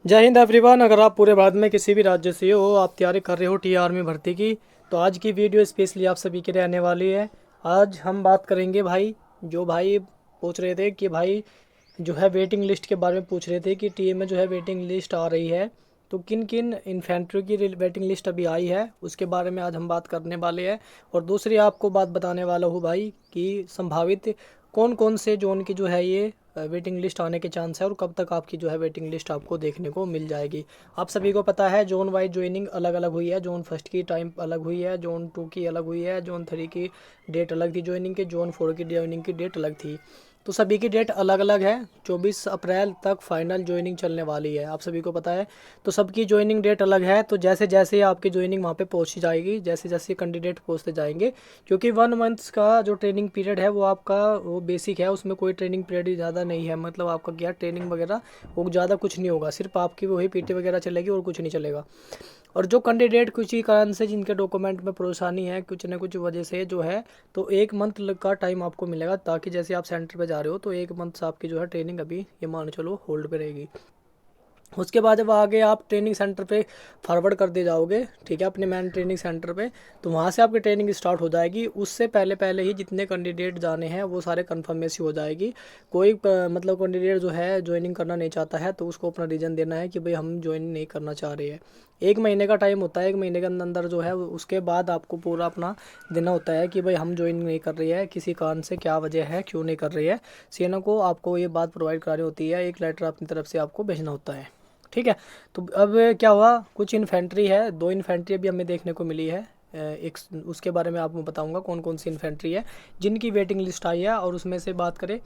जय हिंद एवरीवन। अगर आप पूरे भारत में किसी भी राज्य से हो, आप तैयारी कर रहे हो टी आर्मी भर्ती की, तो आज की वीडियो स्पेशली आप सभी के लिए आने वाली है। आज हम बात करेंगे भाई, जो भाई पूछ रहे थे कि भाई जो है वेटिंग लिस्ट के बारे में पूछ रहे थे कि टीए में जो है वेटिंग लिस्ट आ रही है, तो किन किन इन्फेंट्री की वेटिंग लिस्ट अभी आई है उसके बारे में आज हम बात करने वाले हैं। और दूसरी आपको बात बताने वाला हूँ भाई कि संभावित कौन कौन से जोन की जो है ये वेटिंग लिस्ट आने के चांस है और कब तक आपकी जो है वेटिंग लिस्ट आपको देखने को मिल जाएगी। आप सभी को पता है जोन वाइज ज्वाइनिंग अलग अलग हुई है। जोन फर्स्ट की टाइम अलग हुई है, जोन टू की अलग हुई है, जोन थ्री की डेट अलग थी ज्वाइनिंग की, जोन फोर की ज्वाइनिंग की डेट अलग थी। तो सभी की डेट अलग अलग है। 24 अप्रैल तक फाइनल ज्वाइनिंग चलने वाली है, आप सभी को पता है। तो सबकी ज्वाइनिंग डेट अलग है। तो जैसे जैसे आपकी ज्वाइनिंग वहाँ पे पहुँची जाएगी, जैसे जैसे कैंडिडेट पहुँचते जाएंगे, क्योंकि 1 मंथ्स का जो ट्रेनिंग पीरियड है वो आपका वो बेसिक है, उसमें कोई ट्रेनिंग पीरियड ज़्यादा नहीं है। मतलब आपका क्या ट्रेनिंग वगैरह वो ज़्यादा कुछ नहीं होगा, सिर्फ आपकी वही पीटी वगैरह चलेगी और कुछ नहीं चलेगा। और जो कैंडिडेट कुछ ही कारण से जिनके डॉक्यूमेंट में परेशानी है कुछ ना कुछ वजह से जो है, तो 1 मंथ का टाइम आपको मिलेगा, ताकि जैसे आप सेंटर पे जा रहे हो तो 1 मंथ आपकी जो है ट्रेनिंग अभी ये मान चलो होल्ड पे रहेगी। उसके बाद जब आगे आप ट्रेनिंग सेंटर पे फॉरवर्ड कर दे जाओगे, ठीक है, अपने मैन ट्रेनिंग सेंटर पे, तो वहाँ से आपकी ट्रेनिंग स्टार्ट हो जाएगी। उससे पहले पहले ही जितने कैंडिडेट जाने हैं वो सारे कन्फर्मेशन हो जाएगी। कोई मतलब कैंडिडेट जो है ज्वाइनिंग करना नहीं चाहता है तो उसको अपना रीज़न देना है कि भाई हम ज्वाइन नहीं करना चाह रहे हैं। 1 महीने का टाइम होता है, 1 महीने के अंदर जो है उसके बाद आपको पूरा अपना देना होता है कि भाई हम ज्वाइन नहीं कर रही है, किसी कारण से क्या वजह है, क्यों नहीं कर रही है। सीएनओ को आपको ये बात प्रोवाइड करानी होती है, एक लेटर अपनी तरफ से आपको भेजना होता है। ठीक है। तो अब क्या हुआ, कुछ इन्फेंट्री है, 2 इन्फेंट्री अभी हमें देखने को मिली है। एक उसके बारे में आपको बताऊंगा कौन कौन सी इन्फेंट्री है जिनकी वेटिंग लिस्ट आई है। और उसमें से बात करें,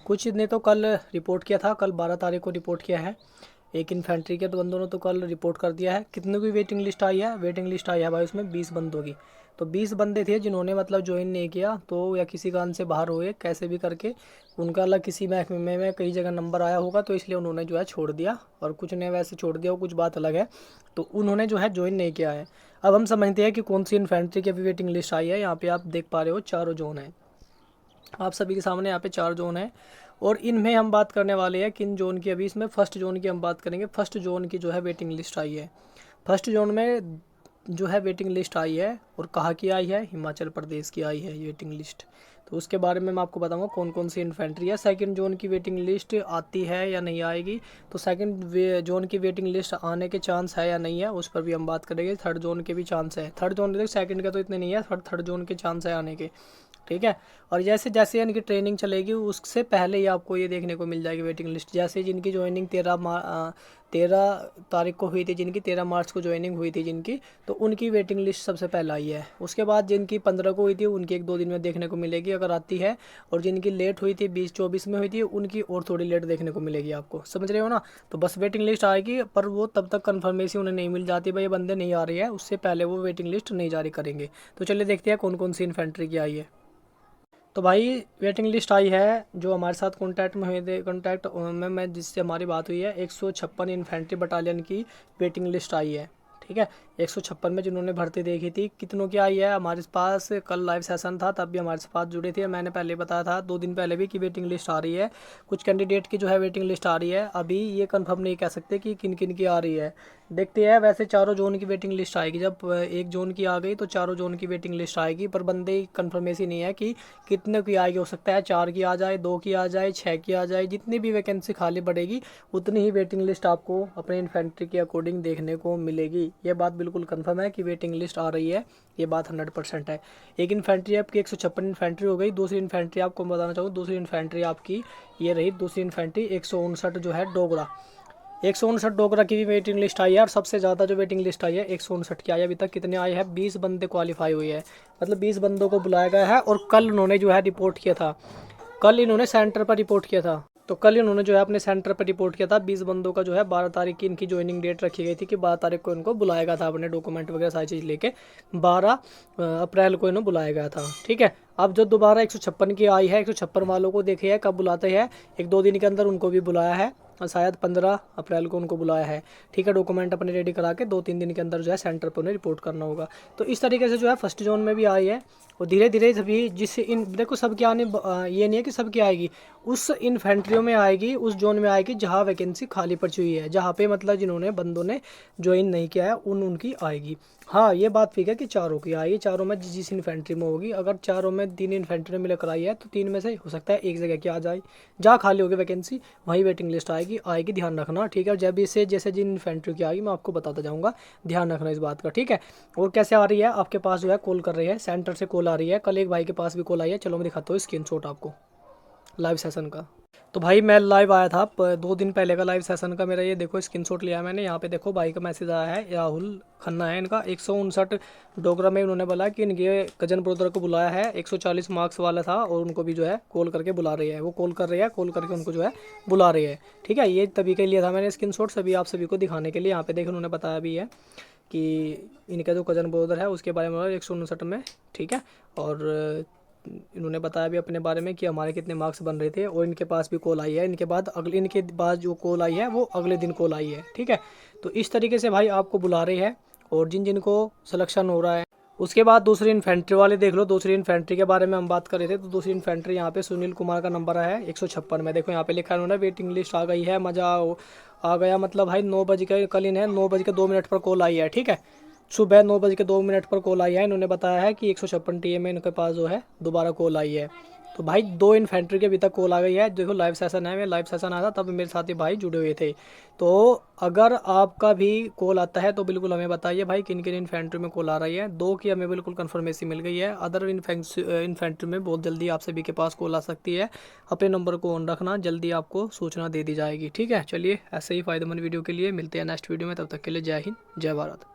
कुछ ने तो कल रिपोर्ट किया था, कल 12 तारीख को रिपोर्ट किया है। एक इन्फेंट्री के तो बंदों ने तो कल रिपोर्ट कर दिया है। कितने की वेटिंग लिस्ट आई है? वेटिंग लिस्ट आई है भाई उसमें 20 बंदों की। तो 20 बंदे थे जिन्होंने मतलब ज्वाइन नहीं किया, तो या किसी कारण से बाहर हुए कैसे भी करके, उनका अलग किसी महकमे में कई जगह नंबर आया होगा, तो इसलिए उन्होंने जो है छोड़ दिया। और कुछ ने वैसे छोड़ दिया, वो कुछ बात अलग है। तो उन्होंने जो है ज्वाइन नहीं किया है। अब हम समझते हैं कि कौन सी इन्फेंट्री की अभी वेटिंग लिस्ट आई है। यहाँ पे आप देख पा रहे हो चारों जोन है, आप सभी के सामने यहाँ पे 4 जोन है। और इनमें हम बात करने वाले हैं किन जोन की। अभी इसमें फर्स्ट जोन की हम बात करेंगे। फर्स्ट जोन की जो है वेटिंग लिस्ट आई है। फर्स्ट जोन में जो है वेटिंग लिस्ट आई है, और कहाँ की आई है? हिमाचल प्रदेश की आई है ये वेटिंग लिस्ट। तो उसके बारे में मैं आपको बताऊंगा कौन कौन सी इन्फेंट्री है। सेकंड जोन की वेटिंग लिस्ट आती है या नहीं आएगी, तो सेकंड जोन की वेटिंग लिस्ट आने के चांस है या नहीं है, उस पर भी हम बात करेंगे। थर्ड जोन के भी चांस है। थर्ड जोन के, सेकंड का तो इतने नहीं है, थर्ड जोन के चांस है आने के। ठीक है। और जैसे जैसे इनकी ट्रेनिंग चलेगी उससे पहले ही आपको ये देखने को मिल जाएगी वेटिंग लिस्ट। जैसे जिनकी ज्वाइनिंग 13 तारीख को हुई थी, जिनकी 13 मार्च को ज्वाइनिंग हुई थी जिनकी, तो उनकी वेटिंग लिस्ट सबसे पहले आई है। उसके बाद जिनकी 15 को हुई थी उनकी 1-2 दिन में देखने को मिलेगी अगर आती है। और जिनकी लेट हुई थी 20-24 में हुई थी उनकी और थोड़ी लेट देखने को मिलेगी। आपको समझ रहे हो ना? तो बस वेटिंग लिस्ट आएगी, पर वो तब तक कन्फर्मेशन उन्हें नहीं मिल जाती भाई ये बंदे नहीं आ रही है, उससे पहले वो वेटिंग लिस्ट नहीं जारी करेंगे। तो चलिए देखते हैं कौन कौन सी इन्फेंट्री की आई है। तो भाई वेटिंग लिस्ट आई है, जो हमारे साथ कॉन्टैक्ट में हुए थे, कॉन्टैक्ट में मैं जिससे हमारी बात हुई है, 156 इन्फेंट्री बटालियन की वेटिंग लिस्ट आई है। ठीक है। 156 में जिन्होंने भर्ती देखी थी, कितनों की आई है हमारे पास? कल लाइव सेशन था तब भी हमारे पास जुड़े थे, मैंने पहले बताया था 2 दिन पहले भी कि वेटिंग लिस्ट आ रही है। कुछ कैंडिडेट की जो है वेटिंग लिस्ट आ रही है, अभी ये कंफर्म नहीं कह सकते कि किन किन की आ रही है। देखते हैं। वैसे चारों जोन की वेटिंग लिस्ट आएगी, जब एक जोन की आ गई तो चारों जोन की वेटिंग लिस्ट आएगी, पर बंदे कंफर्मेशन नहीं है कि कितने की आएगी। हो सकता है 4 की आ जाए, 2 की आ जाए, 6 की आ जाए। जितनी भी वैकेंसी खाली पड़ेगी उतनी ही वेटिंग लिस्ट आपको अपने इन्फेंट्री के अकॉर्डिंग देखने को मिलेगी। ये बात बिल्कुल कंफर्म है कि वेटिंग लिस्ट आ रही है, ये बात 100% है। एक इन्फेंट्री आपकी 156 इन्फेंट्री हो गई। दूसरी इन्फेंट्री आपको बताना चाहूँ, दूसरी इन्फेंट्री आपकी ये रही। दूसरी इन्फेंट्री 159 जो है डोगरा, 159 डोगरा की भी वेटिंग लिस्ट आई है। और सबसे ज़्यादा जो वेटिंग लिस्ट आई है 159 की आई है। अभी तक कितने आए हैं? 20 बंदे क्वालिफाई हुए हैं, मतलब 20 बंदों को बुलाया गया है। और कल उन्होंने जो है रिपोर्ट किया था, कल इन्होंने सेंटर पर रिपोर्ट किया था। तो कल इन्होंने जो है अपने सेंटर पर रिपोर्ट किया था। 20 बंदों का जो है 12 तारीख की इनकी ज्वाइनिंग डेट रखी गई थी कि 12 तारीख को इनको बुलाया गया था, अपने डॉक्यूमेंट वगैरह सारी चीज़ लेके 12 अप्रैल को इन्हें बुलाया गया था। ठीक है। अब जो दोबारा 156 की आई है, 156 वालों को देखे है कब बुलाते हैं, 1-2 दिन के अंदर उनको भी बुलाया है। शायद 15 अप्रैल को उनको बुलाया है। ठीक है, डॉक्यूमेंट अपने रेडी करा के 2-3 दिन के अंदर जो है सेंटर पर उन्हें रिपोर्ट करना होगा। तो इस तरीके से जो है फर्स्ट जोन में भी आई है, और धीरे धीरे सभी जिससे इन देखो सबकी आने ये नहीं है कि सबकी आएगी, उस इन्फेंट्रियों में आएगी, उस जोन में आएगी जहाँ वैकेंसी खाली पड़ी हुई है, जहाँ पे मतलब जिन्होंने बंदों ने ज्वाइन नहीं किया है उनकी आएगी। हाँ, ये बात ठीक है कि चारों की आएगी, चारों में जिस इन्फेंट्री में होगी। अगर चारों में 3 इन्फेंट्री में मिलकर आई है तो 3 में से हो सकता है एक जगह की आ जाए, जहाँ खाली होगी वैकेंसी वहीं वेटिंग लिस्ट आएगी, ध्यान रखना। ठीक है, जब इसे जैसे जिन इन्फेंट्री की आएगी मैं आपको बताता जाऊँगा, ध्यान रखना इस बात का। ठीक है, और कैसे आ रही है आपके पास जो है कॉल कर रही है, सेंटर से कॉल आ रही है। कल एक भाई के पास भी कॉल आई है, चलो मैं दिखाता हूँ स्क्रीनशॉट आपको लाइव सेशन का। तो भाई मैं लाइव आया था 2 दिन पहले का लाइव सेशन का, मेरा ये देखो स्क्रीनशॉट लिया है मैंने। यहाँ पे देखो भाई का मैसेज आया है, राहुल खन्ना है इनका। 159 डोगरा में उन्होंने बोला कि इनके कजन ब्रदर को बुलाया है, 140 मार्क्स वाला था, और उनको भी जो है कॉल करके बुला रही है। वो कॉल कर रही है, कॉल करके उनको जो है बुला रही है। ठीक है, ये तभी के लिए था मैंने स्क्रीनशॉट, सभी आप सभी को दिखाने के लिए। यहाँ पे देखो उन्होंने बताया भी है कि इनका जो कजन ब्रदर है उसके बारे में 159 में। ठीक है, और इन्होंने बताया भी अपने बारे में कि हमारे कितने मार्क्स बन रहे थे, और इनके पास भी कॉल आई है। इनके बाद जो कॉल आई है वो अगले दिन कॉल आई है। ठीक है, तो इस तरीके से भाई आपको बुला रहे हैं, और जिन जिन को सिलेक्शन हो रहा है। उसके बाद दूसरी इन्फेंट्री वाले देख लो, दूसरी इन्फेंट्री के बारे में हम बात कर रहे थे। तो दूसरी इन्फेंट्री यहाँ पे सुनील कुमार का नंबर है 156 में। देखो यहाँ पे लिखा है उन्होंने, वेटिंग लिस्ट आ गई है, मज़ा आ गया। मतलब भाई 9 बजे के कल इन्हें 9 बज के 2 मिनट पर कॉल आई है। ठीक है, सुबह 9 बज के 2 मिनट पर कॉल आई है। इन्होंने बताया है कि 156 टीए में इनके पास जो है दोबारा कॉल आई है। तो भाई 2 इन्फेंट्री के अभी तक कॉल आ गई है। देखो लाइव सेशन है, मैं लाइव सेशन आया था तब मेरे साथी भाई जुड़े हुए थे। तो अगर आपका भी कॉल आता है तो बिल्कुल हमें बताइए भाई किन किन इन्फेंट्री में कॉल आ रही है। 2 की हमें बिल्कुल कन्फर्मेशन मिल गई है, अदर इन्फेंट्री में बहुत जल्दी आप सभी के पास कॉल आ सकती है। अपने नंबर को ऑन रखना, जल्दी आपको सूचना दे दी जाएगी। ठीक है, चलिए ऐसे ही फ़ायदेमंद वीडियो के लिए मिलते हैं नेक्स्ट वीडियो में, तब तक के लिए जय हिंद जय भारत।